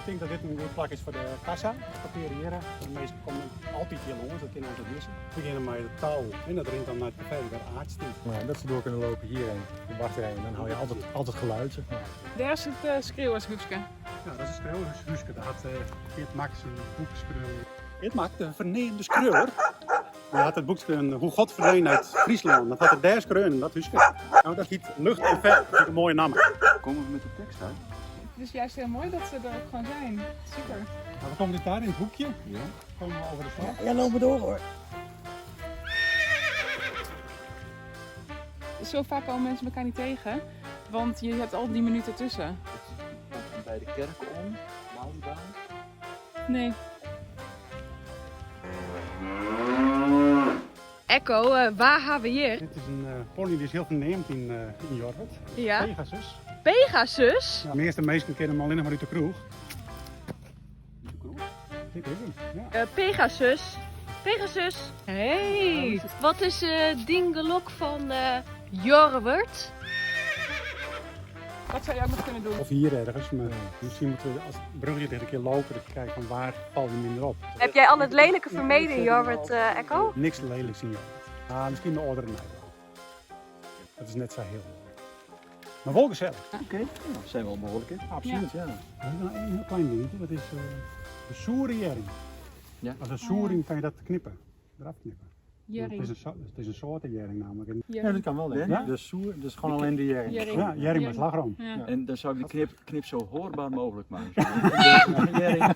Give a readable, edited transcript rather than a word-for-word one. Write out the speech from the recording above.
denk dat dit een goede plek is voor de kassa. Papieren. De meesten komen altijd hier langs, dat kunnen we altijd missen. We beginnen met het touw en dat dringt dan naar het café waar de aard staat. Maar dat ze door kunnen lopen hierheen, de wachtrij, dan hou je altijd geluidje. Daar is het schreeuwershoeske. Ja, dat is een schreeuwershuske. Dat had Piet Max een boek geschreven. Piet Max, de verneemde schreeuwer. Die had het boek geschreven Hoe God verdween uit Friesland. Dat had er 10 schreeuwen in dat huske. Nou, dat heet Lucht en Vel. Dat is een mooie naam. Komen we met de tekst uit? Het is juist heel mooi dat ze er ook gewoon zijn. Super. Nou, we komen dus daar in het boekje. Ja. Komen we over de slag. Ja, loop maar door hoor. Zo vaak komen mensen elkaar niet tegen, want je hebt al die minuten tussen. Bij de kerk om, Maalbaan. Nee. Echo, waar gaan we hier? Dit is een pony die is heel verneemd in Jorwert. Ja. Pegasus. Pegasus? Ja, de meeste mensen kennen hem alleen nog maar uit de kroeg. Dit is hem, ja. Pegasus. Pegasus. Hey, wat is dingelok van Jorwert? Wat zou jij ook nog kunnen doen? Of hier ergens, maar misschien moeten we als het bruggetje tegen een keer lopen, dat je kijkt van waar valt hij minder op. Heb jij al het lelijke vermeden in Jorwert, Echo? Niks lelijks in Jorwert. Misschien de oudere Nijland. Dat is net zo heel mooi. Maar wel gezellig. Oké, ja, zijn wel behoorlijk. Absoluut, ja. Nog een heel klein dingetje, dat is de soerenjering. Ja. Als een soering kan je dat knippen, eraf knippen. Jering. Het is een soort jering namelijk. Ja, dat kan wel, hè? Ja? De soer, dus gewoon alleen de jering. Ja, jering met slagroom. Ja. En dan zou ik de knip zo hoorbaar mogelijk maken. Ja, jering.